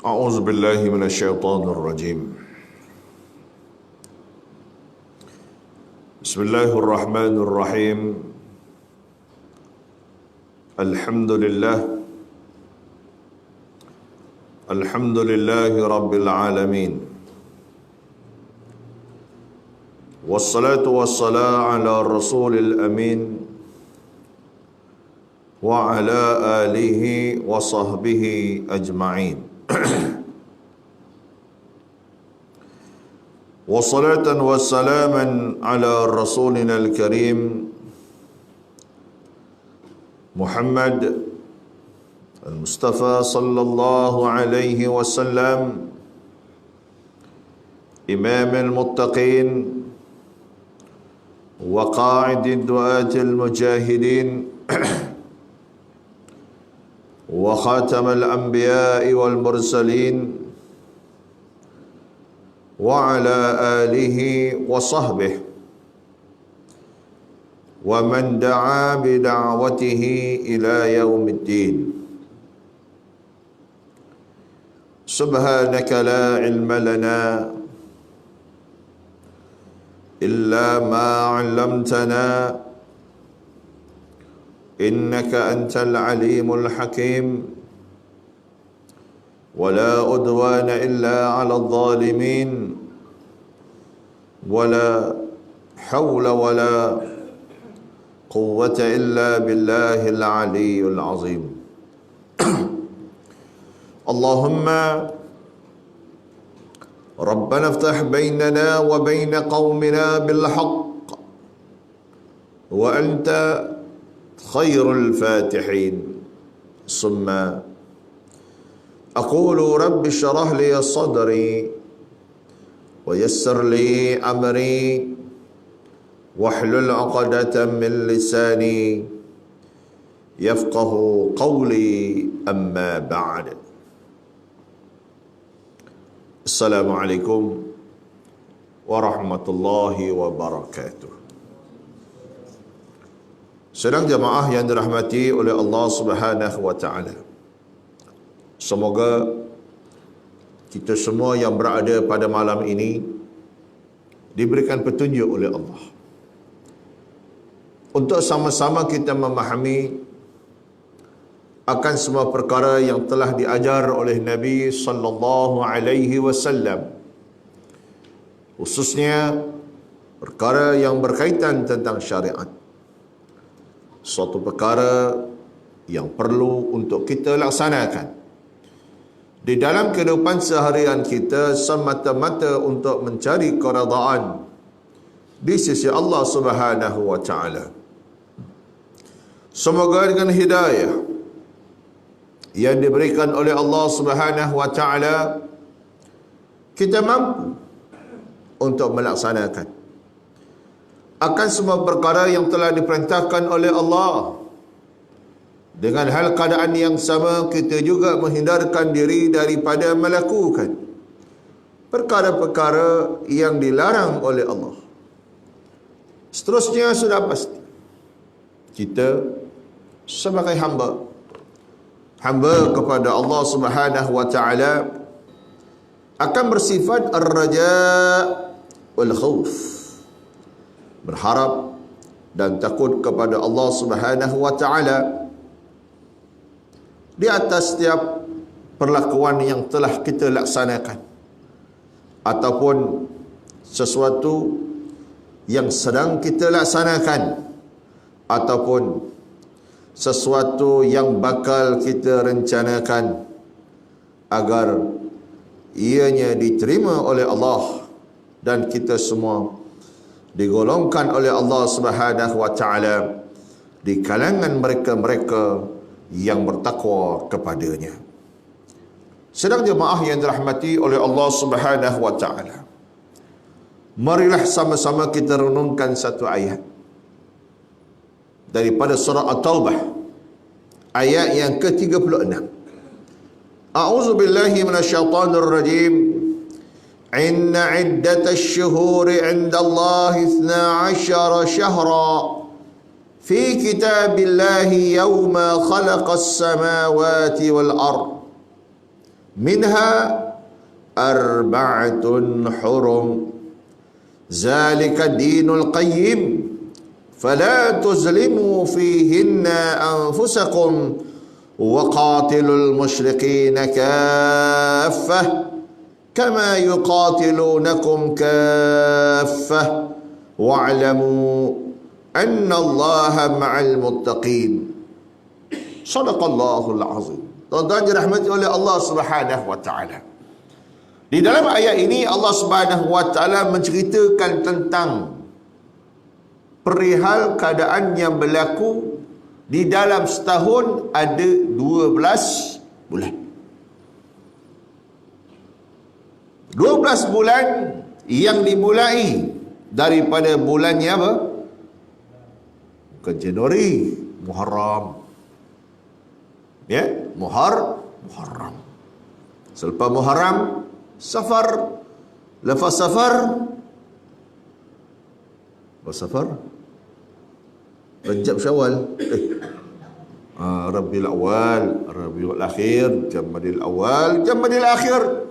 A'udzu billahi minasyaitonir rajim. Bismillahirrahmanirrahim. Alhamdulillahi rabbil alamin. Wassalatu wassalamu ala rasulil amin wa ala alihi wa sahbihi ajma'in. Wassalatan wassalaman ala rasulina al-karim Muhammad al-Mustafa sallallahu alaihi wasallam, imam al-muttaqin wa qa'id ad-du'at al-mujahidin wa khatam al-anbiya'i wal-mursalin wa ala alihi wa sahbihi wa man da'a bi da'watihi ila yaumiddin. Subhanaka la ilma lana illa ma 'allamtana innaka antal alimul hakim. ولا عدوان إلا على الظالمين ولا حول ولا قوة إلا بالله العلي العظيم. اللهم ربنا افتح بيننا وبين قومنا بالحق وأنت خير الفاتحين. ثم أقول رب اشرح لي صدري ويسر لي أمري واحلل عقدة من لساني يفقه قولي. أما بعد. السلام عليكم ورحمة الله وبركاته. Sedang jemaah yang dirahmati oleh Allah Subhanahu wa taala, semoga kita semua yang berada pada malam ini diberikan petunjuk oleh Allah untuk sama-sama kita memahami akan semua perkara yang telah diajar oleh Nabi sallallahu alaihi wasallam, khususnya perkara yang berkaitan tentang syariat. Suatu perkara yang perlu untuk kita laksanakan di dalam kehidupan seharian kita semata-mata untuk mencari keredaan di sisi Allah Subhanahu wa taala. Semoga dengan hidayah yang diberikan oleh Allah Subhanahu wa taala kita mampu untuk melaksanakan akan semua perkara yang telah diperintahkan oleh Allah. Dengan hal keadaan yang sama, kita juga menghindarkan diri daripada melakukan perkara-perkara yang dilarang oleh Allah. Seterusnya sudah pasti kita sebagai hamba kepada Allah Subhanahu wa taala akan bersifat ar-raja' wal khauf, berharap dan takut kepada Allah Subhanahu wa taala di atas setiap perlakuan yang telah kita laksanakan ataupun sesuatu yang sedang kita laksanakan ataupun sesuatu yang bakal kita rencanakan, agar ianya diterima oleh Allah dan kita semua digolongkan oleh Allah Subhanahu wa taala di kalangan mereka-mereka yang bertakwa kepadanya. Sedang jemaah yang dirahmati oleh Allah Subhanahu wa taala, marilah sama-sama kita renungkan satu ayat daripada surah At-Taubah, ayat yang ke-36. A'udzu billahi minasyaitonir rajim. Inna iddatash syuhuri 'indallahi 12 syahra fi kitabillahi yawma khalaqas samawati wal ard minha arba'atun hurum zalika dinul qayyim fala tuzlimu fihinna anfusakum wa qatilul musyrikina kaffah kama yuqatilunakum kaffah wa'lamu anna Allaha ma'al muttaqin. Sadaqallahul azim. Tuan-tuan dirahmati oleh Allah Subhanahu wa taala. Di dalam ayat ini Allah Subhanahu wa taala menceritakan tentang perihal keadaan yang berlaku di dalam setahun ada 12 bulan. 12 bulan yang dimulai daripada bulannya apa? Bukan Januari, Muharram. Ya, Muharram. Selepas Muharram, Safar. Lepas Safar, Rajab, Syawal. Rabiul Awal, Rabiul Akhir, Jamadil Awal, Jamadil Akhir.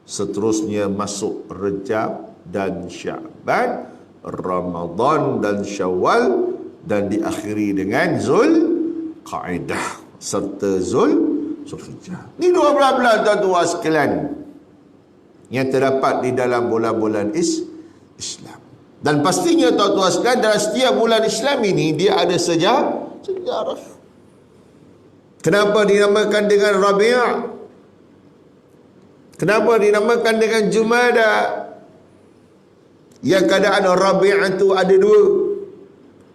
Seterusnya masuk Rajab dan Sya'ban, Ramadan dan Syawal, dan diakhiri dengan Zulqa'dah serta Zulhijjah. Ini 12 bulan tuan-tuan sekalian yang terdapat di dalam bulan-bulan Islam. Dan pastinya tuan-tuan sekalian, dalam setiap bulan Islam ini dia ada sejarah. Kenapa dinamakan dengan Rabi'? Kenapa dinamakan dengan Jumada? Yang keadaan Rabi' itu ada dua,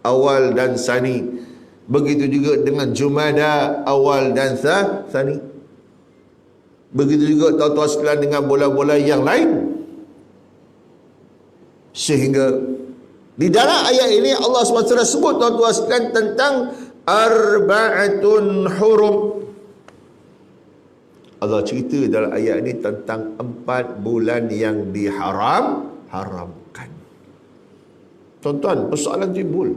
awal dan sani. Begitu juga dengan Jumada, awal dan sani. Begitu juga tuan-tuan sekalian dengan bulan-bulan yang lain. Sehingga di dalam ayat ini Allah SWT sebut tuan-tuan sekalian tentang arba'atun hurum. Allah cerita dalam ayat ini tentang 4 bulan yang haramkan. Tuan-tuan, persoalan timbul.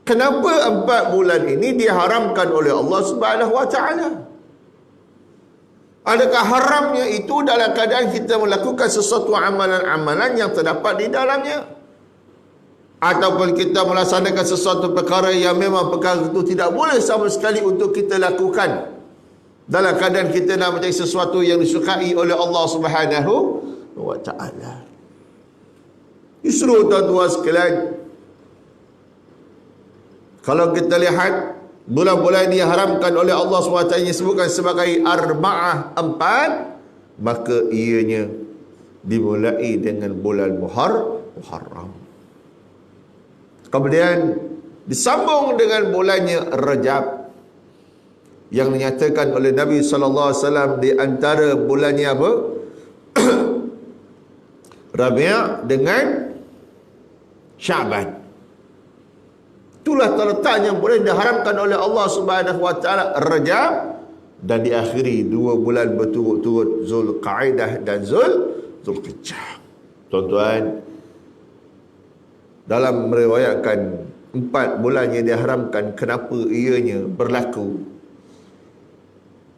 Kenapa 4 bulan ini diharamkan oleh Allah Subhanahu wa taala? Adakah haramnya itu dalam keadaan kita melakukan sesuatu amalan-amalan yang terdapat di dalamnya? Ataupun kita melaksanakan sesuatu perkara yang memang perkara itu tidak boleh sama sekali untuk kita lakukan, dalam keadaan kita nak menjadi sesuatu yang disukai oleh Allah Subhanahu wa taala. Justru tuan-tuan sekalian, kalau kita lihat bulan-bulan ini diharamkan oleh Allah SWT yang disebutkan sebagai arba'ah, 4, maka ianya dimulai dengan bulan Muharram. Kemudian disambung dengan bulannya Rajab, yang dinyatakan oleh Nabi SAW di antara bulannya apa? Rabi' dengan Sya'ban. Itulah terletaknya boleh diharamkan oleh Allah Subhanahu wa taala Rajab, dan diakhiri 2 bulan berturut-turut Zulqa'dah dan Zulhijjah. Tuan-tuan, dalam meriwayatkan 4 bulan yang diharamkan, kenapa ianya berlaku?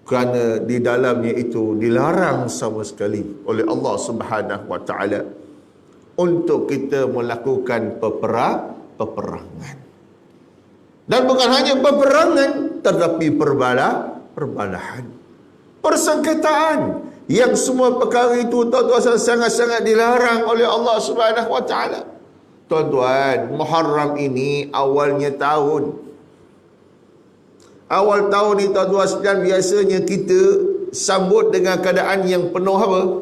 Kerana di dalamnya itu dilarang sama sekali oleh Allah Subhanahu wa taala untuk kita melakukan peperangan. Dan bukan hanya peperangan, tetapi perbalahan, persengketaan, yang semua perkara itu tuan-tuan sangat-sangat dilarang oleh Allah Subhanahu wa taala. Tuan-tuan, Muharram ini awalnya tahun. Awal tahun ni tuan-tuan sekalian, biasanya kita sambut dengan keadaan yang penuh apa?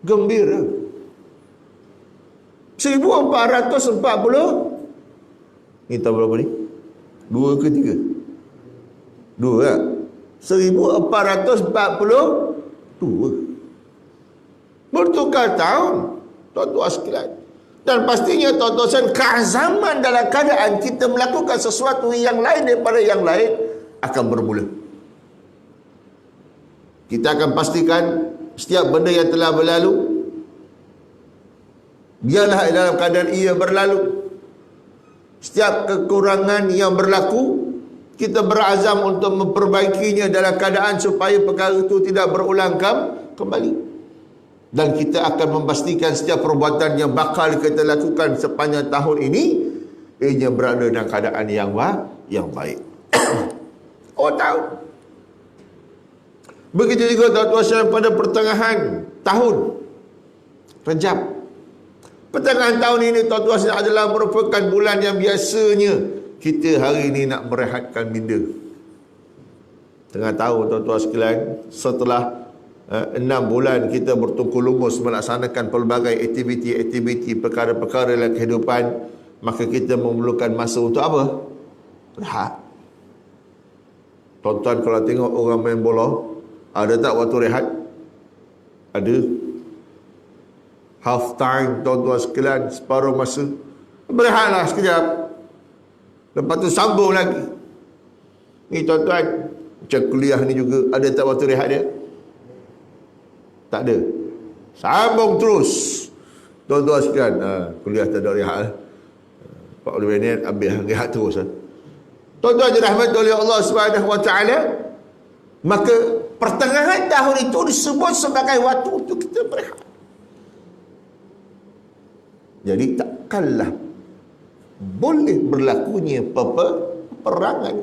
Gembira. 1440. Ni tahun berapa ni? 2 ke 3? 2 tak? 1442. Bertukar tahun, tuan-tuan sekalian. Dan pastinya tuan-tuan sekalian, keazaman dalam keadaan kita melakukan sesuatu yang lain daripada yang lain akan bermula. Kita akan pastikan setiap benda yang telah berlalu, biarlah dalam keadaan ia berlalu. Setiap kekurangan yang berlaku, kita berazam untuk memperbaikinya dalam keadaan supaya perkara itu tidak berulang kembali. Dan kita akan memastikan setiap perbuatan yang bakal kita lakukan sepanjang tahun ini, ianya berada dalam keadaan yang baik. Oh, tahu. Begitu juga tuan-tuan pada pertengahan tahun Rejab. Pertengahan tahun ini tuan-tuan adalah merupakan bulan yang biasanya kita hari ini nak merehatkan minda. Tengah tahun tuan-tuan sekalian, setelah 6 bulan kita bertungku lumus melaksanakan pelbagai aktiviti-aktiviti perkara-perkara dalam kehidupan, maka kita memerlukan masa untuk apa? Rehat. Tuan-tuan kalau tengok orang main bola, ada tak waktu rehat? Ada. Half time tuan-tuan sekalian, separuh masa. Berehatlah sekejap. Lepas tu sambung lagi. Ni tuan-tuan, macam kuliah ni juga, ada tak waktu rehat dia? Tak ada. Sambung terus. Tuan-tuan sekalian, kuliah tak ada rehat. 40 minit habis rehat terus. Tuan-tuan dirahmati oleh Allah Subhanahu Wa Taala, maka pertengahan tahun itu disebut sebagai waktu untuk kita berehat. Jadi takkanlah boleh berlakunya peperangan.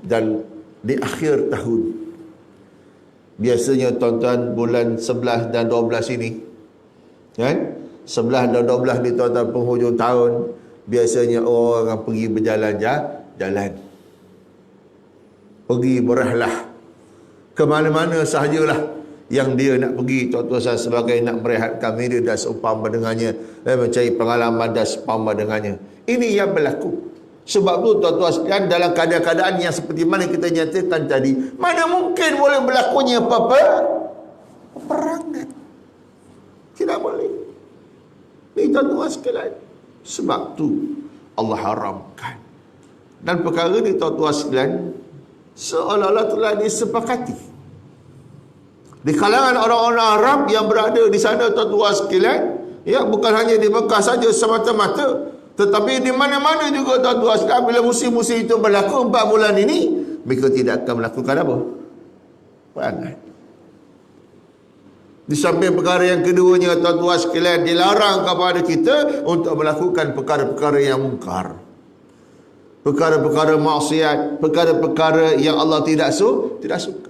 Dan di akhir tahun, biasanya tuan-tuan bulan 11 dan 12 ini, kan? 11 dan 12 ni tuan-tuan penghujung tahun, biasanya orang pergi berjalan-jalan. Pergi berahlah ke mana-mana sahajalah yang dia nak pergi, tuan-tuan sebagai nak merehatkan diri dan seumpama dengannya, mencari pengalaman dan seumpama dengannya. Ini yang berlaku. Sebab tu tuan-tuan sekalian, dalam keadaan-keadaan yang seperti mana kita nyatakan tadi, mana mungkin boleh berlakunya peperangan. Tidak boleh. Ini tuan-tuan sekalian, sebab tu Allah haramkan. Dan perkara ni tuan-tuan sekalian, seolah-olah telah disepakati di kalangan orang-orang Arab yang berada di sana tuan-tuan sekalian, ya, bukan hanya di Mekah saja semata-mata, tetapi di mana-mana juga tuan-tuan sekalian, bila musim-musim itu berlaku 4 bulan ini, mereka tidak akan melakukan apa? Perangan. Di samping perkara yang keduanya tuan-tuan sekalian, dilarang kepada kita untuk melakukan perkara-perkara yang mungkar, perkara-perkara maksiat, perkara-perkara yang Allah tidak suka.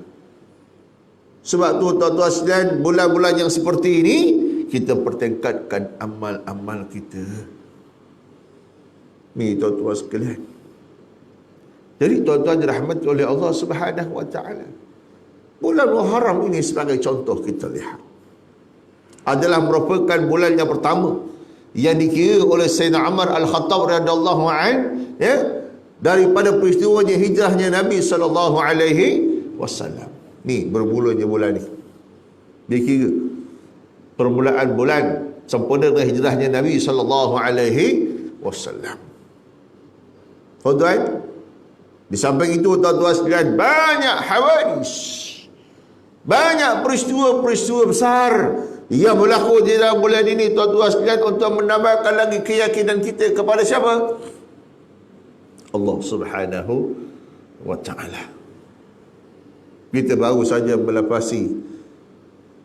Sebab tu tuan-tuan sekalian, bulan-bulan yang seperti ini kita pertingkatkan amal-amal kita. Ni tuan-tuan sekalian. Jadi tuan-tuan dirahmati oleh Allah Subhanahu Wa Taala, bulan Muharram ini sebagai contoh kita lihat adalah merupakan bulan yang pertama yang dikira oleh Sayyidina Umar Al-Khattab radhiyallahu anhu, ya, daripada peristiwanya hijrahnya Nabi sallallahu alaihi wasallam. Ni bermulanya bulan ni, dikira permulaan bulan sempurna dengan hijrahnya Nabi sallallahu alaihi wasallam. Tuan-tuan, di samping itu tuan-tuan sekalian, banyak hawadis, banyak peristiwa-peristiwa besar yang berlaku di dalam bulan ini tuan-tuan sekalian, untuk menambahkan lagi keyakinan kita kepada siapa? Allah Subhanahu Wa Taala. Kita baru saja melepasi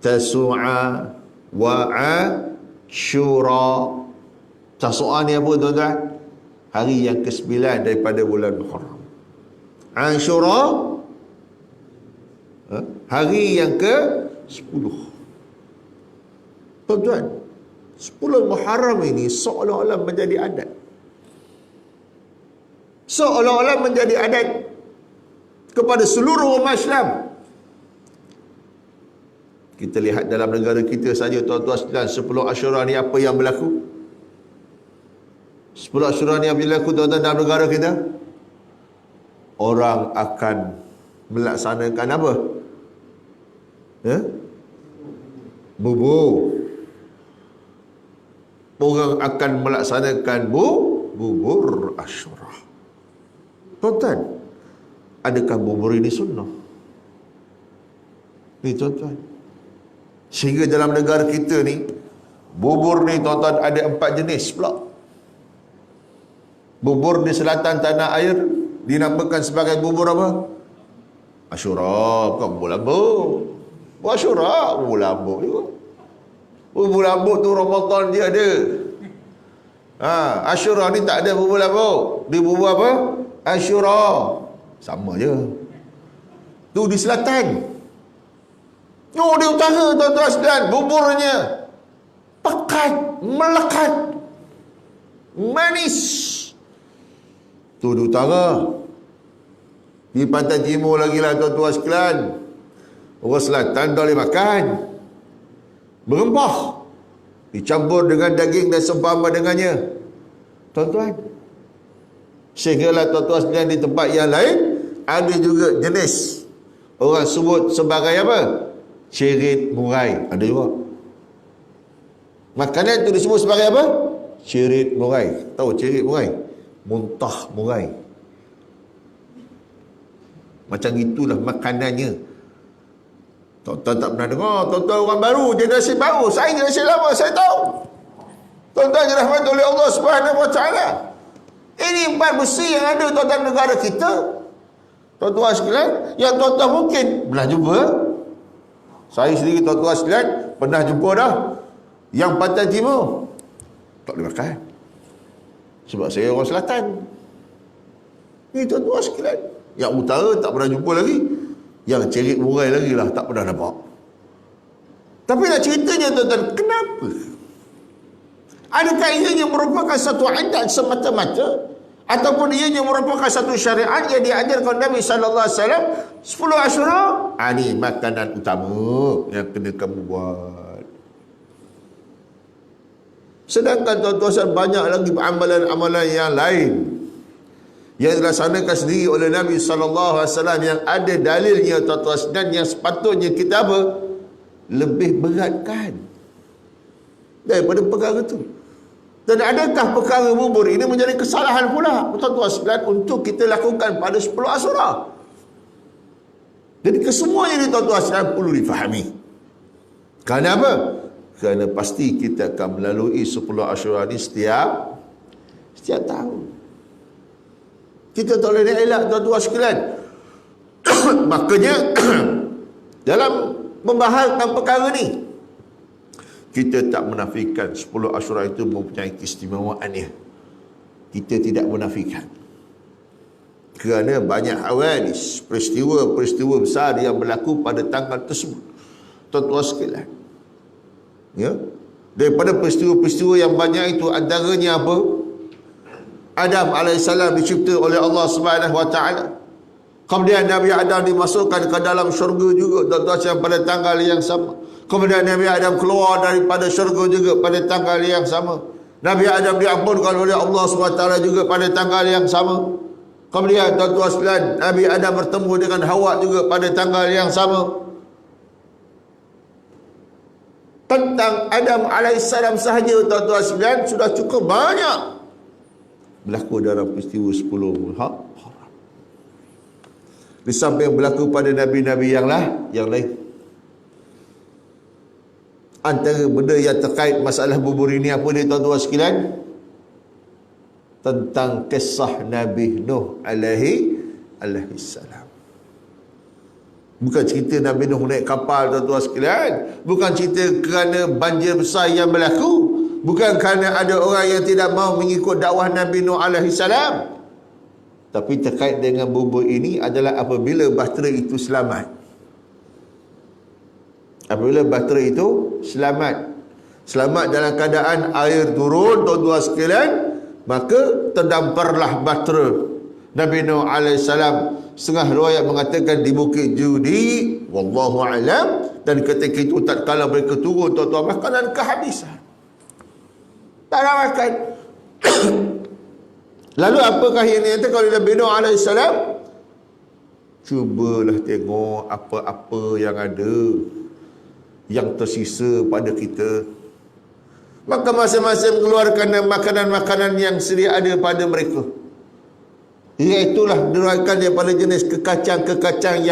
Tasu'a wa Ashura. Tasu'a ni apa tuan-tuan? Hari yang ke-9 daripada bulan Muharram. Ashura, hari yang ke-10. Tuan-tuan, 10 Muharram ini seolah-olah menjadi adat. Seolah-olah menjadi adat kepada seluruh umat Islam. Kita lihat dalam negara kita saja tuan-tuan sekalian, 10 Asyura ni apa yang berlaku? 10 Asyura ni apa yang berlaku tuan-tuan dalam negara kita? Orang akan melaksanakan apa? Ya? Bubur. Orang akan melaksanakan bubur Asyura. Tuan-tuan, adakah bubur ini sunnah? Ni tuan-tuan, sehingga dalam negara kita ni, bubur ni tuan-tuan ada 4 jenis pula. Bubur di selatan tanah air dinamakan sebagai bubur apa? Asyura, bukan bubur lambuk. Asyura, bubur lambuk juga. Bubur lambuk tu Ramadan dia ada. Asyura ni tak ada bubur lambuk. Dia bubur apa? Asyura. Sama je. Tu di selatan. Oh, di utara tuan-tuan sekalian, buburnya pekat, melekat, manis. Tu di utara. Di pantai timur lagi lah tuan-tuan sekalian. Orang selatan tak boleh makan. Berempah. Dicampur dengan daging dan seumpama dengannya. Tuan-tuan. Sehinggalah tuan-tuan sekalian di tempat yang lain, ada juga jenis. Orang sebut sebagai apa? Cerit murai. Ada juga. Makanan tu disebut sebagai apa? Cerit murai. Tahu cerit murai? Muntah murai. Macam itulah makanannya. Tuan-tuan tak pernah dengar. Tuan-tuan orang baru, generasi baru. Saya generasi lama, saya tahu. Tuan-tuan dirahmati oleh Allah Subhanahu Wa Taala. Ini empat besi yang ada tuan-tuan negara kita. Tuan-tuan sekalian, yang tuan-tuan mungkin pernah jumpa. Saya sendiri tuan-tuan sekalian pernah jumpa dah. Yang pantai timur tak boleh makan. Sebab saya orang selatan. Ini tuan-tuan sekalian. Yang utara tak pernah jumpa lagi. Yang cerit murai lagi lah tak pernah nampak. Tapi nak ceritanya tuan-tuan, kenapa? Adakah ianya merupakan satu adat semata-mata, ataupun ianya merupakan satu syariat yang diajarkan Nabi sallallahu alaihi wasallam 10 Asyura? Ini makanan utama yang kena kamu buat. Sedangkan tuan-tuan banyak lagi amalan-amalan yang lain yang dilaksanakan sendiri oleh Nabi sallallahu alaihi wasallam yang ada dalilnya tuan-tuan, dan yang sepatutnya kita apa? Lebih beratkan daripada perkara itu. Dan adakah perkara bubur ini menjadi kesalahan pula tuan-tuan sekalian untuk kita lakukan pada 10 Asyura? Jadi kesemuanya ini tuan-tuan sekalian perlu difahami. Kerana apa? Kerana pasti kita akan melalui 10 Asyura ini setiap tahun. Kita tak boleh elak tuan-tuan sekalian. Makanya dalam membahaskan perkara ni, kita tak menafikan 10 Asyura itu mempunyai keistimewaannya. Kita tidak menafikan. Kerana banyak hawadis, peristiwa-peristiwa besar yang berlaku pada tanggal tersebut. Tuan-tuan sekalian. Ya? Daripada peristiwa-peristiwa yang banyak itu, antaranya apa? Adam AS dicipta oleh Allah Subhanahu Wa Taala. Kemudian Nabi Adam dimasukkan ke dalam syurga juga tuan-tuan pada tanggal yang sama. Kemudian Nabi Adam keluar daripada syurga juga pada tanggal yang sama. Nabi Adam diampunkan oleh Allah SWT juga pada tanggal yang sama. Kemudian tuan-tuan sekalian, Nabi Adam bertemu dengan Hawa juga pada tanggal yang sama. Tentang Adam AS sahaja tuan-tuan sekalian sudah cukup banyak berlaku dalam peristiwa 10 Muharram. Di samping berlaku pada Nabi-Nabi yang lain. Antara benda yang terkait masalah bubur ini apa dia tuan-tuan sekalian? Tentang kisah Nabi Nuh alaihi salam. Bukan cerita Nabi Nuh naik kapal tuan-tuan sekalian. Bukan cerita kerana banjir besar yang berlaku. Bukan kerana ada orang yang tidak mahu mengikut dakwah Nabi Nuh alaihi salam. Tapi terkait dengan bubur ini adalah apabila bahtera itu selamat. Apabila bahtera itu selamat dalam keadaan air turun tuan-tuan sekalian, maka terdamparlah bahtera. Nabi Nuh AS, setengah riwayat mengatakan di Bukit Judi, wallahu alam, dan ketika itu tak kala mereka turun tuan-tuan, makanan kehabisan. Tak nak makan. Lalu apakah yang dinyatakan kalau Nabi Nuh AS? Cubalah tengok apa-apa yang ada, yang tersisa pada kita. Maka masing-masing mengeluarkan makanan-makanan yang sedia ada pada mereka. Iaitulah diriwayatkan daripada jenis kekacang-kekacang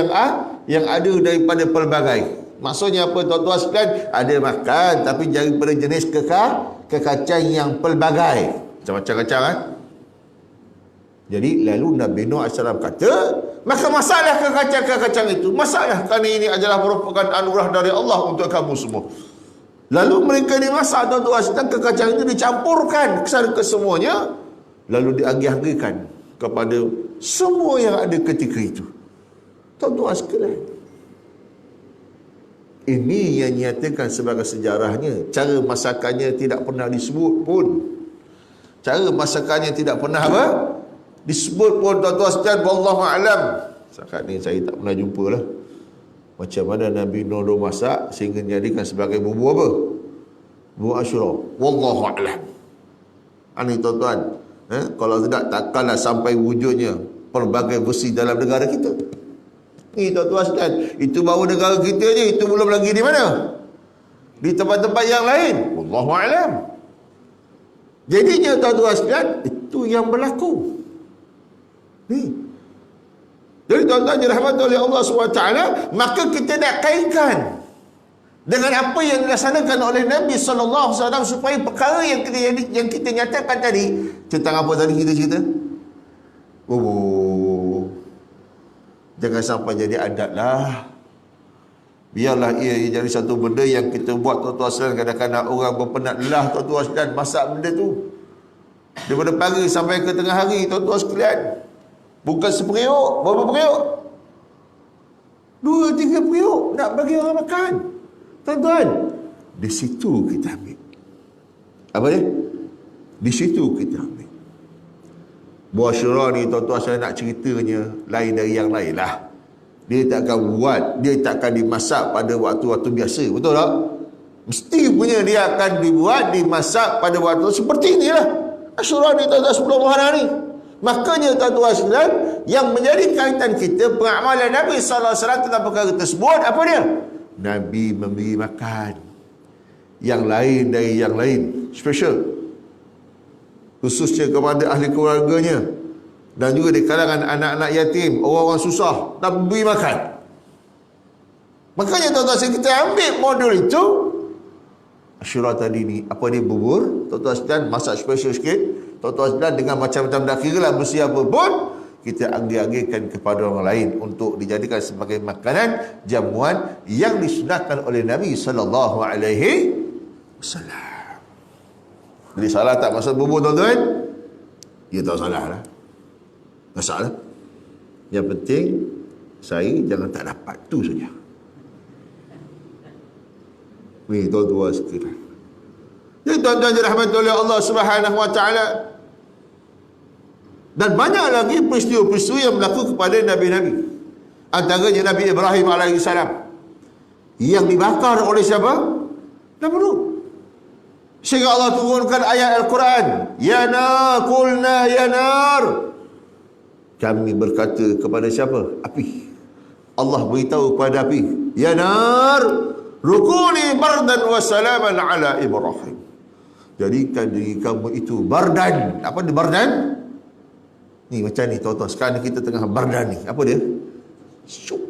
yang ada daripada pelbagai. Maksudnya apa tuan-tuan sekalian? Ada makan tapi daripada jenis kekacang yang pelbagai. Macam-macam kacang Jadi lalu Nabi Nuh AS kata, maka masalah kekacang-kekacang itu, masalah kerana ini adalah merupakan anugerah dari Allah untuk kamu semua. Lalu mereka dimasak, tuan-tuan, sedang kekacang itu dicampurkan ke semuanya, lalu diagih-agihkan kepada semua yang ada ketika itu. Tuan-tuan sekalian, ini yang nyatakan sebagai sejarahnya. Cara masakannya tidak pernah disebut pun. Cara masakannya tidak pernah apa? Disebut pun, tuan-tuan sekalian. Wallahu a'lam. Setakat ni saya tak pernah jumpa lah macam mana Nabi Nuh masak sehingga dijadikan sebagai bumbu apa? Bumbu Asyura. Wallahu a'lam. Ini tuan-tuan, kalau tidak takkanlah sampai wujudnya pelbagai versi dalam negara kita. Ni tuan-tuan sekalian, itu baru negara kita je, itu belum lagi di mana? Di tempat-tempat yang lain. Wallahu a'lam. Jadinya tuan-tuan sekalian, itu yang berlaku. Ni. Jadi tuan-tuan dirahmati oleh Allah SWT, maka kita nak kaitkan dengan apa yang dilaksanakan oleh Nabi SAW supaya perkara yang kita nyatakan tadi, tentang apa tadi kita cerita? Jangan sampai jadi adat lah. Biarlah ia jadi satu benda yang kita buat, tuan-tuan sekalian. Kadang-kadang orang berpenat lelah, tuan-tuan sekalian, masak benda tu daripada pagi sampai ke tengah hari, tuan-tuan sekalian. Bukan seperiuk, berapa periuk? 2-3 periuk nak bagi orang makan. Tuan-tuan, di situ kita ambil. Apa dia? Di situ kita ambil. Buah Asyura ni, tuan-tuan, saya nak ceritanya lain dari yang lain lah. Dia takkan buat, dia takkan dimasak pada waktu-waktu biasa, betul tak? Mesti punya dia akan dibuat, dimasak pada waktu seperti inilah. Asyura ni, tuan-tuan, 10 Muharram ni. Makanya tuan-tuan sekalian, yang menjadi kaitan kita pengamalan Nabi SAW tentang perkara tersebut, apa dia? Nabi memberi makan yang lain dari yang lain, special, khususnya kepada ahli keluarganya dan juga di kalangan anak-anak yatim, orang-orang susah, dan beri makan. Makanya tuan-tuan sekalian, kita ambil modul itu. Asyura tadi ni, apa dia, bubur, tuan-tuan sekalian, masak special sikit, tuan-tuan sekalian, dengan macam-macam dah kira lah bersih apa pun, kita agih-agihkan kepada orang lain untuk dijadikan sebagai makanan jamuan yang disunatkan oleh Nabi sallallahu alaihi wasallam. Jadi salah tak masak bubur, tuan-tuan? Ya, tak salah lah. Tak salah. Yang penting saya jangan tak dapat, tu saja. Ni tuan-tuan sekalian. Jadi tuan-tuan dirahmati oleh Allah Subhanahu wa taala. Dan banyak lagi peristiwa-peristiwa yang berlaku kepada nabi-nabi. Antaranya Nabi Ibrahim AS yang dibakar oleh siapa? Namrud. Sehingga Allah turunkan ayat Al-Quran, ya nar, qulna ya nar. Kami berkata kepada siapa? Api. Allah beritahu kepada api, ya nar, rukuni bardan wa salaman ala Ibrahim. Jadikan diri kamu itu bardan. Apa dia bardan? Ni macam ni tuan-tuan, sekarang kita tengah bardan ni. Apa dia? Syuk.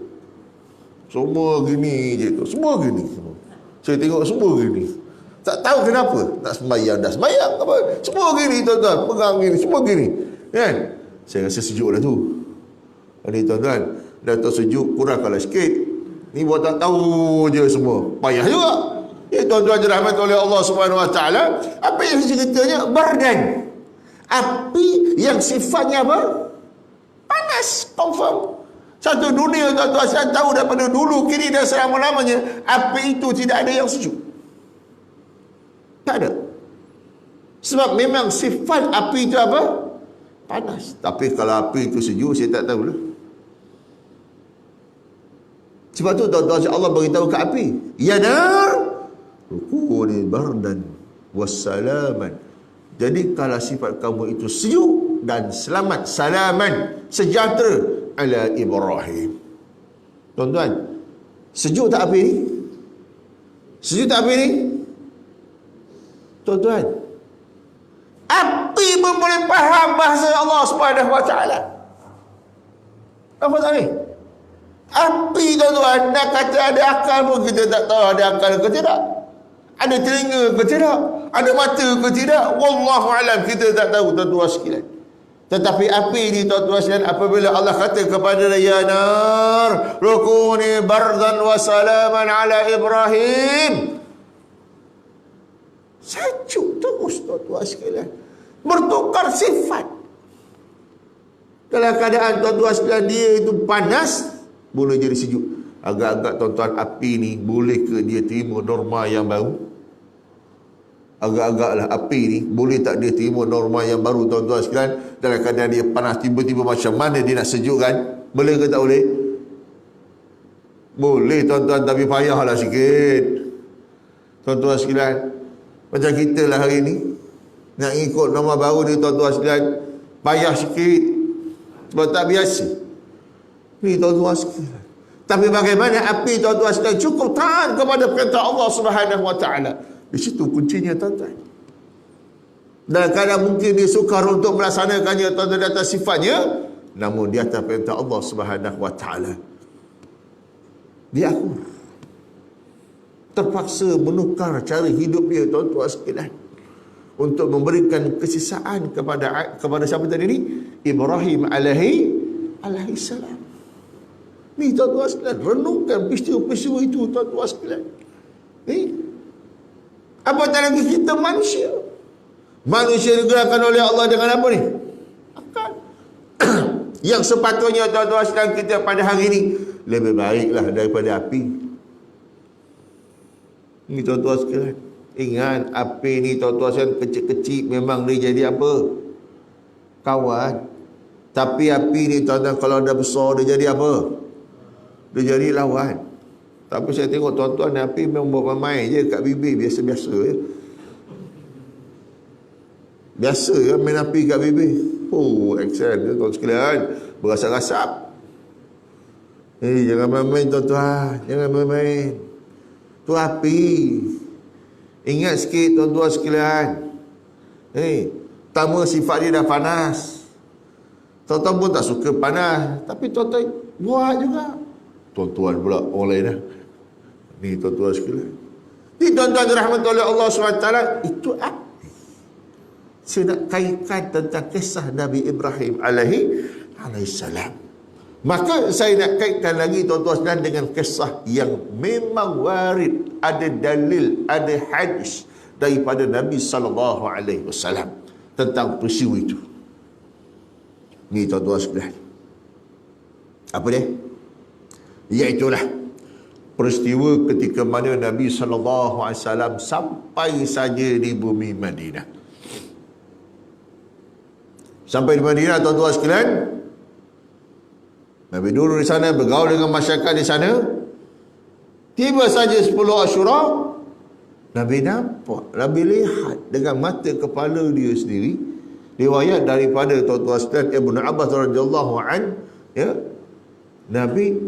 Semua gini je tu. Semua gini. Saya tengok semua gini. Tak tahu kenapa. Nak sembahyang, dah sembahyang apa. Semua gini tuan-tuan. Pegang gini. Semua gini. Kan? Saya rasa sejuk dah tu. Jadi tuan-tuan, dah tahu sejuk, kurangkanlah sikit. Ni buat tak tahu je semua. Payah juga. Ya tuan-tuan dirahmati oleh Allah Subhanahu wa taala. Apa yang ceritanya? Bardan. Api yang sifatnya apa? Panas. Confirm. Satu dunia tuan-tuan, saya tahu daripada dulu, kini dan selama-lamanya, api itu tidak ada yang sejuk. Tak ada. Sebab memang sifat api itu apa? Panas. Tapi kalau api itu sejuk, saya tak tahulah. Sebab tu tuan-tuan, Allah beritahu ke api, ya nar, rukuni bardan wassalaman. Jadi kalau sifat kamu itu sejuk dan selamat, salaman, sejahtera ala Ibrahim. Tuan-tuan, sejuk tak api ni? Sejuk tak api ni? Tuan-tuan, api pun boleh faham bahasa Allah Subhanahu wa taala. Apa tak ni? Api tuan-tuan, nak kata ada akal pun kita tak tahu ada akal ke tidak. Ada telinga ke tidak? Ada mata ke tidak? Wallahu alam, kita tak tahu tuan-tuan sekalian. Tetapi api ni tuan-tuan sekalian, apabila Allah kata kepada dia, ya nar rukuni bardan wa salaman ala Ibrahim, sejuk terus tuan-tuan sekalian, bertukar sifat. Dalam keadaan tuan-tuan sekalian dia itu panas, boleh jadi sejuk. Agak-agak tuan-tuan, api ni boleh ke dia terima norma yang baru? Agak-agaklah api ni boleh tak dia terima norma yang baru tuan-tuan sekalian? Dalam keadaan dia panas, tiba-tiba macam mana dia nak sejukkan? Boleh ke tak boleh? Boleh tuan-tuan, tapi payahlah sikit tuan-tuan sekalian. Macam kita lah hari ni nak ikut norma baru ni tuan-tuan sekalian, payah sikit sebab tak biasa ni tuan-tuan sekalian. Tapi bagaimana api tuan-tuan sekalian cukup taat kepada perintah Allah Subhanahu Wa Taala. Di situ kuncinya tuan-tuan. Dan kadang mungkin dia sukar untuk melaksanakannya tuan-tuan di atas sifatnya, namun di atas perintah Allah Subhanahu Wa Taala dia akur, terpaksa menukar cara hidup dia tuan-tuan sekalian untuk memberikan kesisaan kepada siapa tadi ni? Ibrahim alaihi salam. Ni tuan-tuan sekalian, renungkan peristiwa-peristiwa itu tuan-tuan sekalian. Ni apatah lagi kita manusia. Manusia digerakkan oleh Allah dengan apa ni? Akal. Yang sepatutnya tuan-tuan sekalian kita pada hari ini lebih baiklah daripada api. Ni tuan-tuan sekalian, ingat api ni tuan-tuan sekalian kecil-kecil memang dia jadi apa? Kawan. Tapi api ni tuan-tuan kalau dah besar dia jadi apa? Dia jadi lawan. Tapi saya tengok tuan-tuan api memang buat main je kat bibir, biasa-biasa je. Biasa kan main api kat bibir. Oh, excel tuan-tuan sekalian, berasap-rasap. Jangan main-main tuan-tuan, jangan main-main. Tu api. Ingat sikit tuan-tuan sekalian. Pertama sifat dia dah panas. Tuan-tuan pun tak suka panas, tapi tuan-tuan buat juga. Tuan-tuan pula orang lain dah. Ni tuan-tuan sekalian, ni tuan-tuan dirahmati oleh Allah SWT, itu api. Saya nak kaitkan tentang kisah Nabi Ibrahim alaihi salam. Maka saya nak kaitkan lagi tuan-tuan sekalian dengan kisah yang memang warid, ada dalil, ada hadis daripada Nabi SAW tentang peristiwa itu. Ni tuan-tuan sekalian, apa dia? Iaitulah peristiwa ketika mana Nabi SAW sampai saja di bumi Madinah. Sampai di Madinah tuan-tuan sekalian, Nabi dulu di sana, bergaul dengan masyarakat di sana. Tiba saja 10 Asyura, Nabi nampak, Nabi lihat dengan mata kepala dia sendiri. Riwayat daripada tuan-tuan sekalian Ibnu Abbas radhiyallahu an, ya, Nabi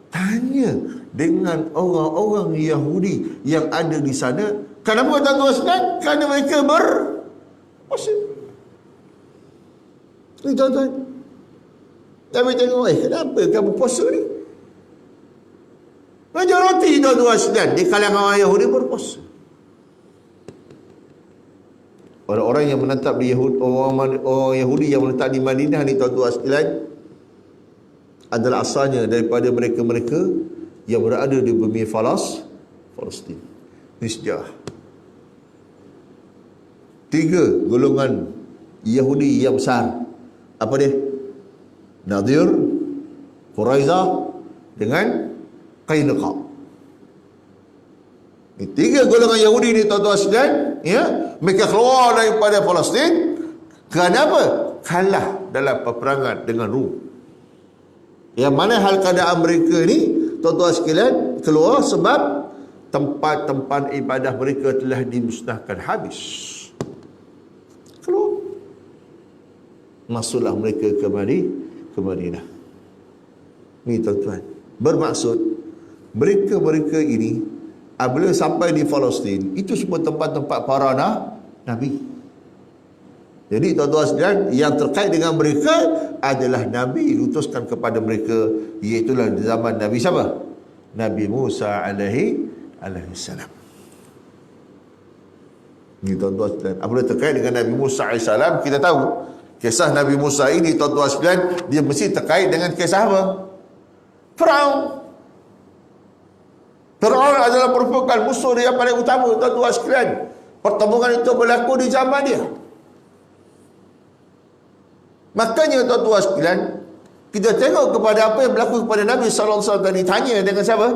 tanya dengan orang-orang Yahudi yang ada di sana. Kenapa tuan-tuan sekalian? Kerana mereka berpuasa. Ni tuan-tuan, Nabi tengok, kenapa kamu puasa ni? Majoriti tuan-tuan sekalian di kalangan orang Yahudi berpuasa. Orang-orang yang menetap di orang Yahudi yang menetap di Madinah ni tuan-tuan sekalian adalah asalnya daripada mereka-mereka yang berada di bumi Palestin. Ini sejarah. 3 golongan Yahudi yang besar. Apa dia? Nadir, Quraizah dengan Qainuqa. Ini 3 golongan Yahudi ni tuan-tuan sekalian, ya, mereka keluar daripada Palestin kerana apa? Kalah dalam peperangan dengan Rom. Yang mana hal keadaan mereka ni tuan-tuan sekalian keluar sebab tempat-tempat ibadah mereka telah dimusnahkan habis. Keluar. Masuklah mereka ke Madinah. Ni tuan-tuan, bermaksud mereka-mereka ini apabila sampai di Palestin, itu semua tempat-tempat para nabi. Jadi tuan-tuan sekalian, yang terkait dengan mereka adalah Nabi diutuskan kepada mereka, iaitulah di zaman Nabi siapa? Nabi Musa alaihi salam. Ini tuan-tuan sekalian, apabila terkait dengan Nabi Musa alaihi salam, kita tahu Kisah Nabi Musa ini tuan-tuan sekalian, dia mesti terkait dengan kisah apa? Firaun. Firaun adalah merupakan musuh dia yang paling utama tuan-tuan sekalian. Pertempuran itu berlaku di zaman dia. Makanya tuan-tuan sekalian, kita tengok kepada apa yang berlaku kepada Nabi SAW tadi. Tanya dengan siapa?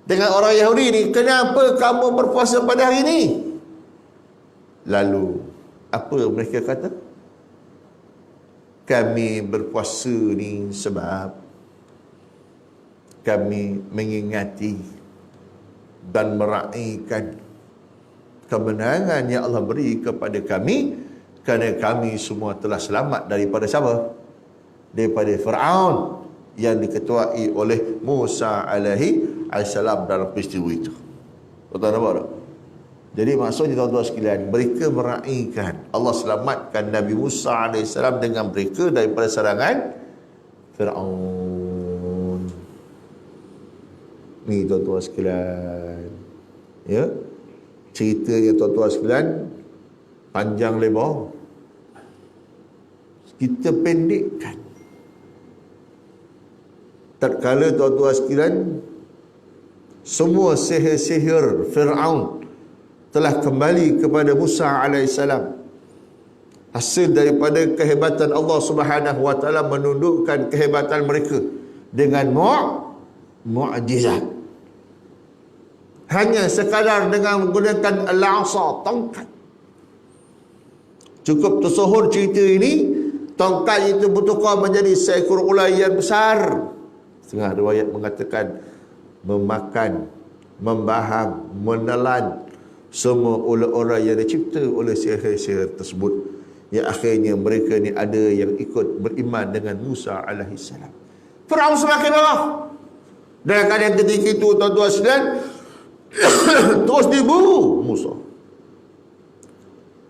Dengan orang Yahudi ni, kenapa kamu berpuasa pada hari ini? Lalu apa mereka kata? Kami berpuasa ni sebab kami mengingati dan meraihkan kemenangan yang Allah beri kepada kami, kerana kami semua telah selamat daripada siapa? Daripada Firaun yang diketuai oleh Musa alaihi salam dalam peristiwa itu. Tuan-tuan nampak tak? Jadi maksudnya tuan-tuan sekalian, mereka meraihkan Allah selamatkan Nabi Musa AS dengan mereka daripada serangan Firaun. Ni tuan-tuan sekalian, ya, ceritanya tuan-tuan sekalian panjang lebar, kita pendekkan. Tatkala tuan-tuan sekalian semua sihir-sihir Firaun telah kembali kepada Musa alaihissalam, hasil daripada kehebatan Allah Subhanahu wa taala menundukkan kehebatan mereka dengan mukjizat. Hanya sekadar dengan menggunakan al-asa, tongkat. Cukup tersohor cerita ini, tongkat itu bertukar menjadi seekor ular yang besar. Setengah riwayat mengatakan memakan, membahang, menelan semua ular-ular yang dicipta oleh sihir-sihir tersebut. Yang akhirnya mereka ni ada yang ikut beriman dengan Musa alaihissalam. Firaun semakin marah. Dan keadaan ketika itu tuan-tuan sekalian terus diburu Musa.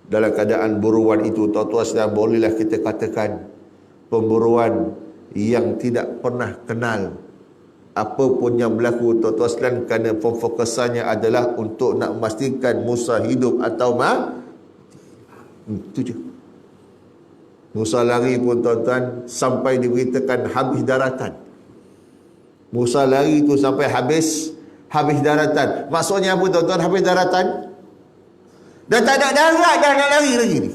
Dalam keadaan buruan itu tuan-tuan sekalian, bolehlah kita katakan pemburuan yang tidak pernah kenal apa pun yang berlaku tuan-tuan sekalian, kerana fokusannya adalah untuk nak memastikan Musa hidup atau mati. Itu je. Musa lari pun tuan-tuan sampai diberitakan habis daratan. Musa lari tu sampai habis daratan. Maksudnya apa tuan-tuan, habis daratan? Dah tak ada darat dah nak lari lagi ni.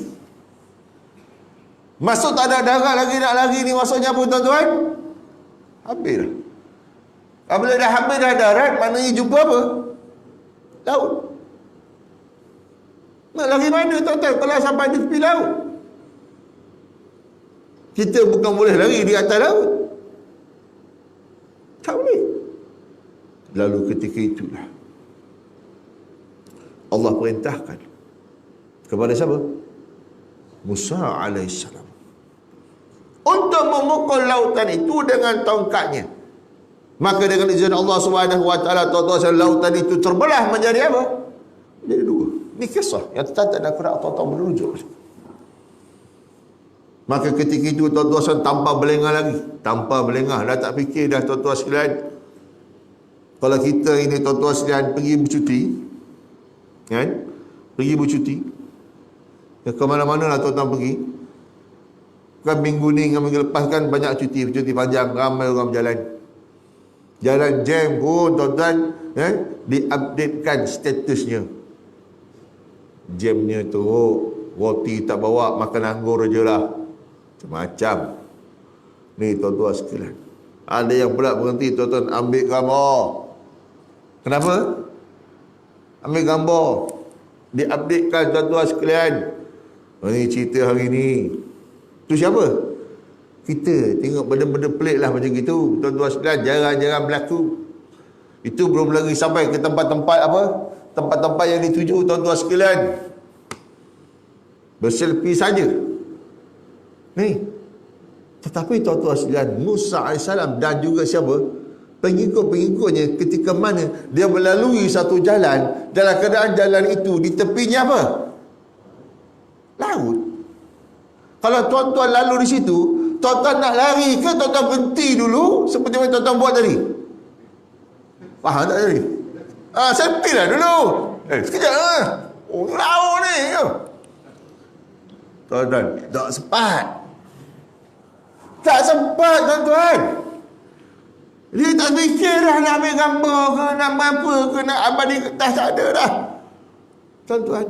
Maksud tak ada darat lagi nak lari ni maksudnya apa tuan-tuan? Habis dah. Apabila dah habis dah darat, maknanya jumpa apa? Laut. Nak lari mana tuan-tuan kalau sampai di tepi laut? Kita bukan boleh lari di atas laut. Tak boleh. Lalu ketika itulah Allah perintahkan kepada siapa? Musa alaihissalam untuk memukul lautan itu dengan tongkatnya. Maka dengan izin Allah Subhanahu wa taala, tuan-tuan, lautan itu terbelah menjadi apa? Menjadi dua. Ini kisah yang tercatat dalam Quran, tuan-tuan merujuk. Maka ketika itu tuan-tuan tanpa berlengah lagi. Tanpa berlengah. Dah tak fikir dah tuan-tuan sekalian. Kalau kita ini tuan-tuan sekalian pergi bercuti, kan? Pergi bercuti. Ya, ke mana-mana lah tuan-tuan pergi. Kan minggu ni dengan minggu lepas kan banyak cuti panjang, ramai orang berjalan. Jalan jam pun tuan-tuan, diupdatekan statusnya. Jamnya teruk, roti tak bawa, makan anggur je lah. Macam-macam. Ni tuan-tuan sekalian. Ada yang pula berhenti tuan-tuan ambil gambar. Kenapa? Ambil gambar. Diupdatekan tuan-tuan sekalian. Ini cerita hari ni. Tu siapa? Kita tengok benda-benda pelik lah macam gitu. Tuan-tuan sekalian, jarang-jarang berlaku. Itu belum lagi sampai ke tempat-tempat apa? Tempat-tempat yang dituju tuan-tuan sekalian. Berselfie saja. Ni. Tetapi tuan-tuan sekalian, Musa AS dan juga siapa? Pengikut-pengikutnya ketika mana dia melalui satu jalan, dalam keadaan jalan itu di tepinya apa? Laut. Kalau tuan-tuan lalu di situ, tuan-tuan nak lari ke tuan-tuan berhenti dulu seperti yang tuan-tuan buat tadi? Faham tak tadi? Selfie lah dulu. Sekejap lah. Oh, laut ni. Tuan-tuan, tak sempat. Tak sempat, tuan-tuan. Dia tak fikir dah nak ambil gambar ke, nak apa ke, nak abadi kertas, tak ada dah. Tuan-tuan.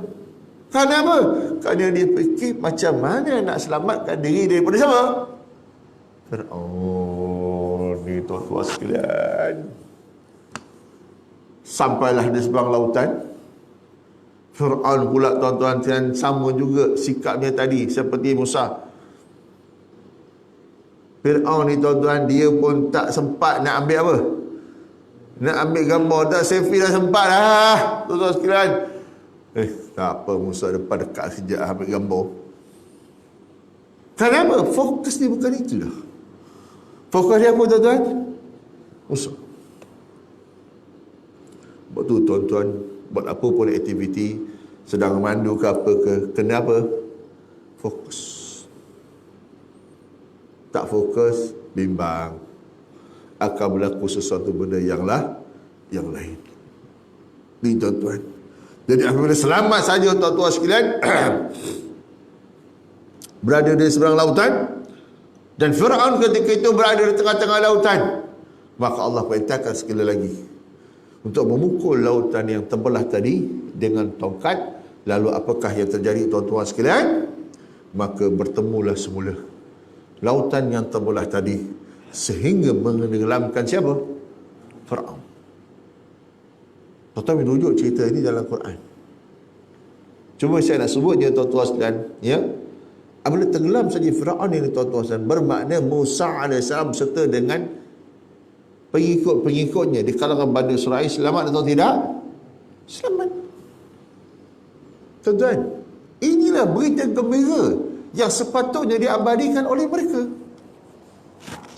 Kenapa? Kerana dia fikir macam mana nak selamatkan diri daripada siapa? Fir'aun. Ni tuan-tuan sekalian. Sampailah di seberang lautan. Fir'aun pula tuan-tuan yang sama juga sikapnya tadi seperti Musa. Fir'aun ni tuan-tuan, dia pun tak sempat nak ambil apa? Nak ambil gambar. Tak, selfie dah sempat dah. Tuan-tuan sekalian. Tak apa, Musa dekat sekejap ambil gambar. Kenapa? Fokus dia bukan itu dah. Fokus dia apa tuan-tuan? Musa. Sebab tu tuan-tuan, buat apa pun aktiviti, sedang memandu ke apa ke, kenapa? Fokus. Tak fokus, bimbang. Akan berlaku sesuatu benda yang lain. Ni tuan-tuan. Jadi apabila selamat saja tuan-tuan sekalian berada di seberang lautan, dan Fir'aun ketika itu berada di tengah-tengah lautan, maka Allah perintahkan sekali lagi untuk memukul lautan yang terbelah tadi dengan tongkat. Lalu apakah yang terjadi tuan-tuan sekalian? Maka bertemulah semula lautan yang terbelah tadi sehingga menenggelamkan siapa? Fir'aun. Tuan-tuan merujuk cerita ini dalam Quran. Cuma saya nak sebut je tuan-tuan sekalian, ya. Apabila tenggelam saja Fir'aun ini tuan-tuan sekalian, bermakna Musa AS beserta dengan pengikut-pengikutnya di kalangan Bani Israil selamat atau tidak? Selamat. Tuan-tuan, inilah berita gembira yang sepatutnya diabadikan oleh mereka.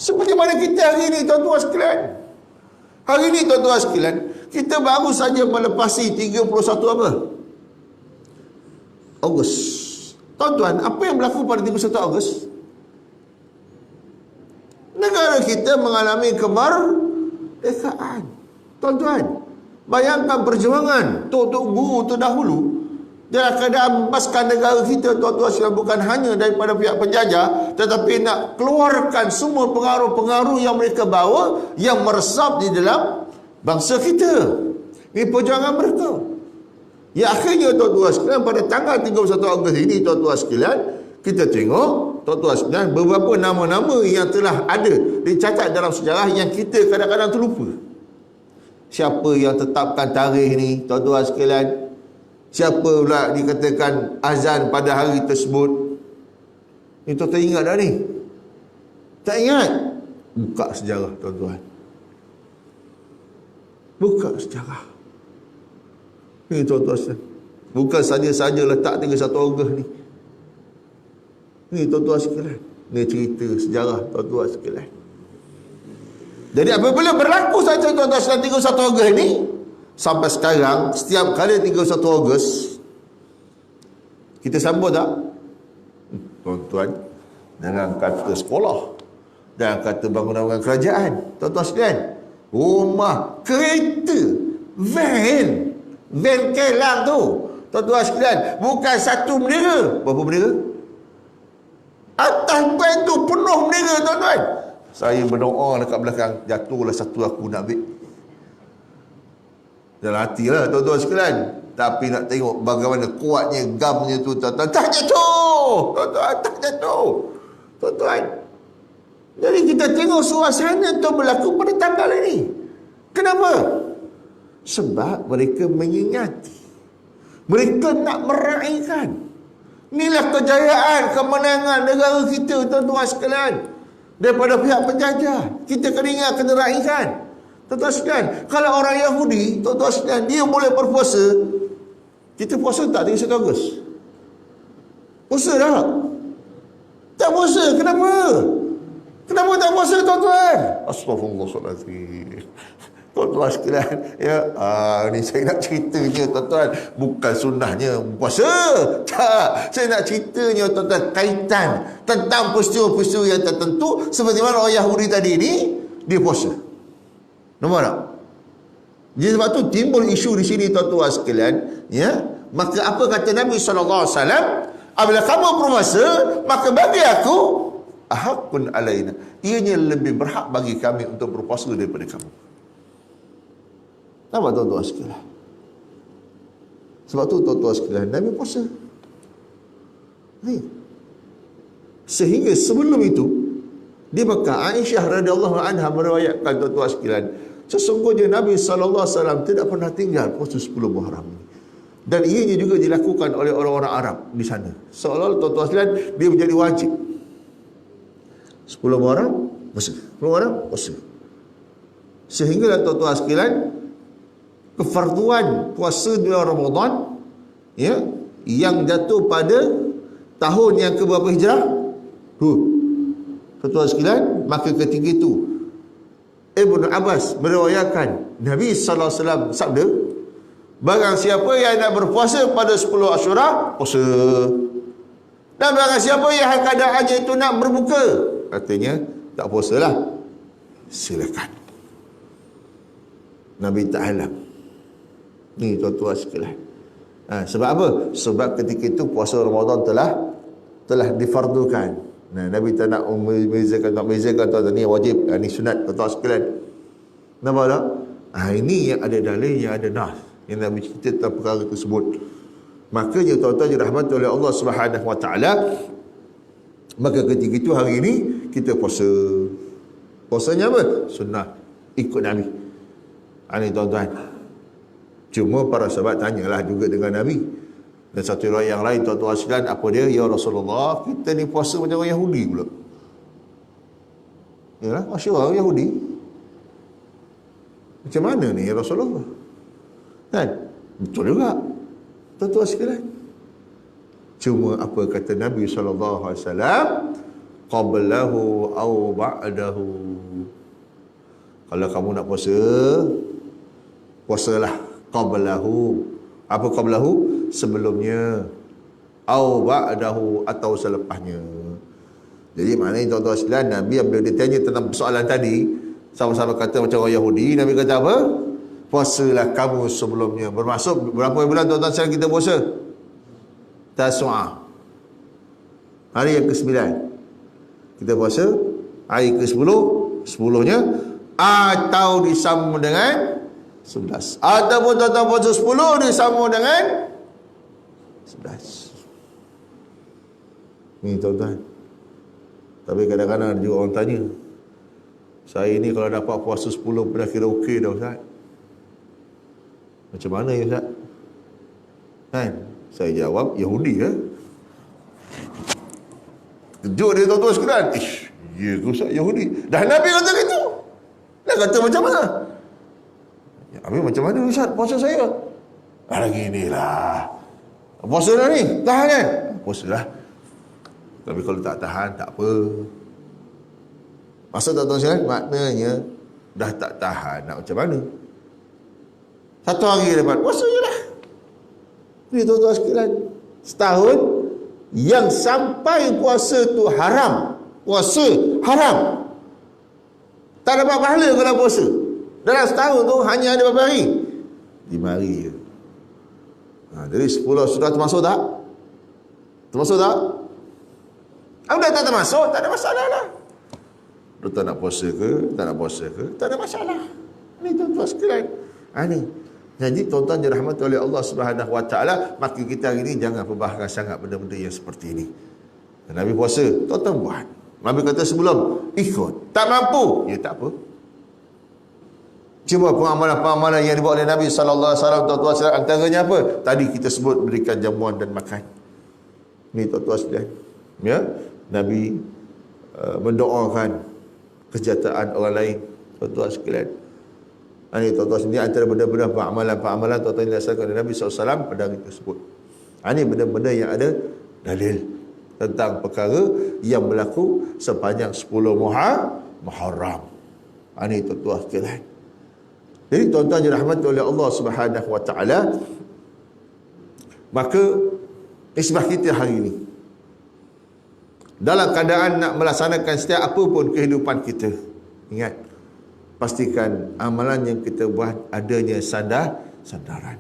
Seperti mana kita hari ini tuan-tuan sekalian. Hari ini tuan-tuan sekalian, kita baru saja melepasi 31 apa? Ogos. Tuan-tuan, apa yang berlaku pada 31 Ogos? Negara kita mengalami kemerdekaan. Tuan-tuan, bayangkan perjuangan Tok Guru terdahulu dalam keadaan membebaskan negara kita, tuan-tuan sekalian, bukan hanya daripada pihak penjajah, tetapi nak keluarkan semua pengaruh-pengaruh yang mereka bawa yang meresap di dalam bangsa kita. Ini perjuangan mereka. Ya, akhirnya tuan-tuan sekalian, pada tanggal 31 Ogos ini tuan-tuan sekalian, kita tengok tuan-tuan sekalian beberapa nama-nama yang telah ada dicatat dalam sejarah yang kita kadang-kadang terlupa. Siapa yang tetapkan tarikh ni tuan-tuan sekalian? Siapa pula dikatakan azan pada hari tersebut? Ni tuan-tuan ingat dah ni? Tak ingat? Buka sejarah tuan-tuan. Buka sejarah. Ni tuan-tuan sekalian. Bukan saja-saja letak 31 Ogos ni. Ni tuan-tuan sekalian. Ni cerita sejarah tuan-tuan sekalian. Jadi apabila berlaku saja tuan-tuan sekalian 31 Ogos ni, sampai sekarang setiap kali 31 Ogos kita sambut tak? Tuan-tuan, dengan kata sekolah, dan kata bangunan kerajaan, tuan-tuan sekalian, rumah, kereta, van kelang tu, tuan-tuan sekalian, bukan satu bendera. Berapa bendera? Atas van tu penuh bendera tuan-tuan. Saya berdoa dekat belakang, jatuhlah satu aku nak ambil. Dalam hati lah tuan-tuan sekalian. Tapi nak tengok bagaimana kuatnya gamnya tu tuan-tuan. Tak jatuh tuan-tuan, tak jatuh tuan-tuan. Jadi kita tengok suasana tu berlaku pada tanggal ini. Kenapa? Sebab mereka mengingati, mereka nak meraihkan. Inilah kejayaan, kemenangan negara kita tuan-tuan sekalian. Daripada pihak penjajah, kita kena ingat, kena raihkan. Tuan-tuan sekalian, kalau orang Yahudi, tuan-tuan sekalian, dia boleh berpuasa. Kita puasa tak 31 Ogos? Puasa tak? Tak puasa, kenapa? Kenapa tak puasa tuan-tuan? Astaghfirullahaladzim. Tuan-tuan sekalian, ya, ni saya nak ceritanya tuan-tuan, bukan sunnahnya puasa. Tak, saya nak ceritanya tuan-tuan kaitan tentang peristiwa-peristiwa yang tertentu seperti mana orang Yahudi tadi ni dia puasa. Nampak tak? Jadi sebab tu timbul isu di sini tuan-tuan sekalian, ya. Maka apa kata Nabi SAW? Apabila kamu berpuasa, maka bagi aku ahakun alaina, ianya lebih berhak bagi kami untuk berpuasa daripada kamu. Nampak tuan-tuan sekalian? Sebab tu tuan-tuan sekalian, Nabi puasa. Sehingga sebelum itu di Mekah, Aisyah radhiyallahu anha meriwayatkan tuan-tuan sekalian, sesungguhnya Nabi SAW tidak pernah tinggal puasa 10 Muharram ini. Dan ianya juga dilakukan oleh orang-orang Arab di sana. Seolah-olah tuan-tuan sekalian, dia menjadi wajib. 10 Muharram puasa, 10 Muharram puasa. Sehingga tuan-tuan sekalian, kefarduan puasa di bulan Ramadan ya, yang jatuh pada tahun yang ke-berapa Hijrah? Tuan-tuan sekalian, maka ketika itu Ibnu Abbas meriwayatkan Nabi SAW sabda, barang siapa yang nak berpuasa pada 10 Asyura, puasa. Dan barang siapa yang keadaannya itu nak berbuka, katanya tak puasalah, silakan. Nabi Ta'ala. Ni tuan-tuan sekalian. Sebab apa? Sebab ketika itu puasa Ramadan telah difardukan. Nabi tak nak membezakan tuan-tuan, ni wajib, ni sunat, tuan-tuan sekalian. Nampak tak? Ini yang ada dalil, yang ada nas, yang Nabi cerita tentang perkara tersebut. Makanya tuan-tuan dirahmati oleh Allah Subhanahu Wa Taala, maka ketika itu hari ini kita puasa. Puasanya apa? Sunnah, ikut Nabi. Ini tuan-tuan. Cuma para sahabat tanyalah juga dengan Nabi. Dan satu riwayat yang lain tuan-tuan sekalian, apa dia? Ya Rasulullah, kita ni puasa macam orang Yahudi pula. Yalah, masyarakat orang Yahudi. Macam mana ni ya Rasulullah? Kan? Betul juga tuan-tuan sekalian. Cuma apa kata Nabi SAW? Qablahu aw ba'dahu. Kalau kamu nak puasa, puasalah qablahu. Apa qablahu? Sebelumnya. Aw ba'dahu, atau selepasnya. Jadi maknanya tuan-tuan sekalian, Nabi apabila ditanya tentang persoalan tadi, sama-sama kata macam orang Yahudi, Nabi kata apa? Puasalah kamu sebelumnya. Bermaksud berapa bulan tuan-tuan sekalian kita puasa? Tasu'ah, hari yang ke-9 kita puasa. Hari ke-10, 10-nya, atau disambung dengan 11. Ataupun tuan-tuan puasa 10 disambung dengan 11. Ni tuan-tuan. Tapi kadang-kadang ada juga orang tanya, saya ni kalau dapat puasa 10 pernah kira okey dah Ustaz. Macam mana ya Ustaz? Kan? Saya jawab, Yahudi ya. Kejut dia tuan-tuan sekalian. Ya ke Ustaz, Yahudi? Dah Nabi kata gitu. Dah kata macam mana? Ya, Nabi macam mana Ustaz puasa saya? Lagi ni lah. Puasa dah ni, tahan kan? Puasa lah. Tapi kalau tak tahan, tak apa. Masa tuan-tuan sekalian, maknanya dah tak tahan, nak macam mana? Satu hari lepas, puasa je lah. Ini tuan-tuan sekalian, setahun yang sampai puasa tu haram. Puasa haram. Tak dapat pahala kalau puasa. Dalam setahun tu hanya ada berapa hari? 5 hari je. Jadi 10 sudah termasuk tak? Termasuk tak? Anda tak termasuk, tak ada masalah lah. Dia tak nak puasa ke, tak nak puasa ke, tak ada masalah. Ini tuan-tuan sekalian. Ini. Jadi tuan-tuan dirahmati oleh Allah Subhanahu Wa Taala, maka kita hari ini jangan berbahas sangat benda-benda yang seperti ini. Nabi puasa, tuan-tuan buat. Nabi kata sebelum, ikut. Tak mampu, ya tak apa. Cuma pengamalan-pengamalan yang dibuat oleh Nabi SAW, tuan-tuan sekalian, antaranya apa? Tadi kita sebut berikan jamuan dan makan. Ini tuan-tuan sekalian. Ya, Nabi mendoakan kesejahteraan orang lain, tuan-tuan sekalian. Ini tuan-tuan sendiri antara benda-benda amalan-amalan tuan-tuan yang dilaksanakan oleh Nabi SAW pada hari tersebut. Ini benda-benda yang ada dalil tentang perkara yang berlaku sepanjang 10 Muharram. Ini tuan-tuan sekalian. Jadi tuan-tuan dirahmati oleh Allah Subhanahu Wa Taala, maka isbah kita hari ini dalam keadaan nak melaksanakan setiap apa pun kehidupan kita, ingat, pastikan amalan yang kita buat adanya sandaran.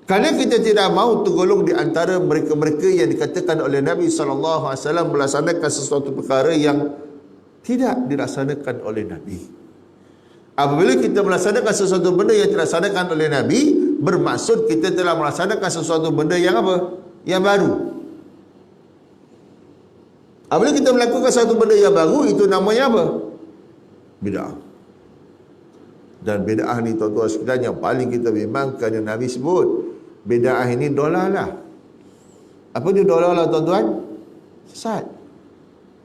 Kerana kita tidak mahu tergolong di antara mereka-mereka yang dikatakan oleh Nabi SAW melaksanakan sesuatu perkara yang tidak dilaksanakan oleh Nabi. Apabila kita melaksanakan sesuatu benda yang dilaksanakan oleh Nabi, bermaksud kita telah melaksanakan sesuatu benda yang apa? Yang baru. Apabila kita melakukan satu benda yang baru, itu namanya apa? Bid'ah. Dan bid'ah ni tuan-tuan sekalian yang paling kita bimbangkan yang Nabi sebut. Bid'ah ini dolalah. Apa dia dolalah tuan-tuan? Sesat.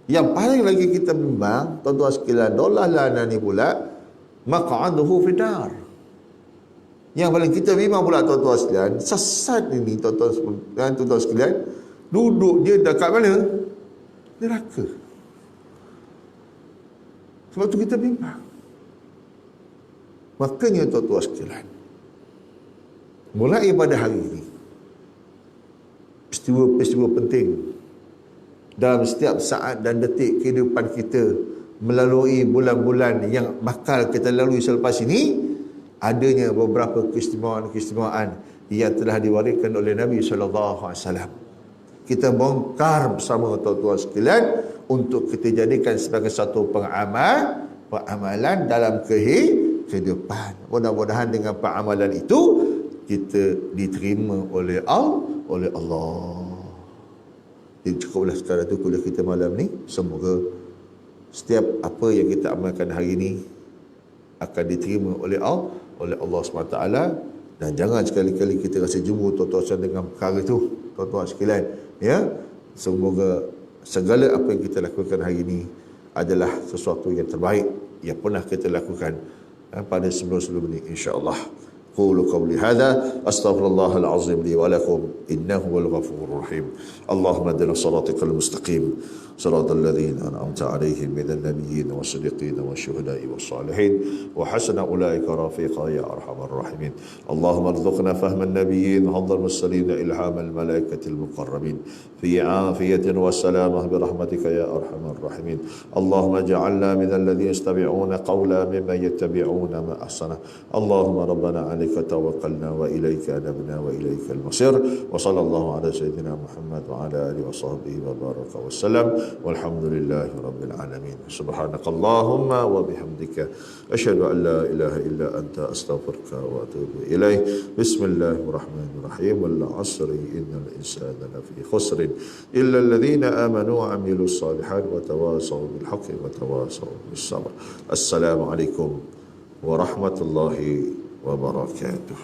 Yang paling lagi kita bimbang, tuan-tuan sekalian, dolalah ni pula maq'aduhu fidar. Yang paling kita bimbang pula tuan-tuan sekalian, sesat ini tuan-tuan sekalian, duduk dia dekat mana? Neraka. Sebab tu kita bimbang. Makanya tuan-tuan sekalian, mulai pada hari ini, peristiwa-peristiwa penting dalam setiap saat dan detik kehidupan kita melalui bulan-bulan yang bakal kita lalui selepas ini, adanya beberapa keistimewaan yang telah diwariskan oleh Nabi SAW. Kita bongkar bersama tuan-tuan sekalian untuk kita jadikan sebagai satu pengamalan dalam kehidupan. Mudah-mudahan dengan pengamalan itu kita diterima oleh Allah. Jadi cukuplah sekadar itu kuliah kita malam ni. Semoga setiap apa yang kita amalkan hari ini akan diterima oleh Allah SWT. Dan jangan sekali-kali kita rasa jemu tuan-tuan dengan perkara itu, tuan-tuan sekalian. Ya, semoga segala apa yang kita lakukan hari ini adalah sesuatu yang terbaik yang pernah kita lakukan pada sebelum-sebelum ini, insya-Allah. قولوا قولي هذا أستغفر الله العظيم لي ولكم إنه هو الغفور الرحيم. اللهم اهدنا صراطك المستقيم صراط الذين أنعمت عليهم من النبيين والصديقين والشهداء والصالحين وحسن أولئك رفيقا يا أرحم الراحمين. اللهم ارزقنا فهم النبيين وحفظ المرسلين إلهام الملائكة المقربين في عافية وسلامة برحمتك يا أرحم الراحمين. اللهم اجعلنا من الذين يستمعون قولا ممن يتبعون ما أحسنه. اللهم ربنا عليك توكلنا وإليك أنبنا وإليك المصير. وصلى الله على سيدنا محمد وعلى آله وصحبه وبارك وسلم والحمد لله رب العالمين. سبحانك اللهم وبحمدك أشهد أن لا إله إلا أنت أستغفرك وأتوب إليك. بسم الله الرحمن الرحيم. والعصر إن الإنسان لفي خسر إلا الذين آمنوا وعملوا الصالحات وتواصوا بالحق وتواصوا بالصبر. السلام عليكم ورحمة الله وبركاته.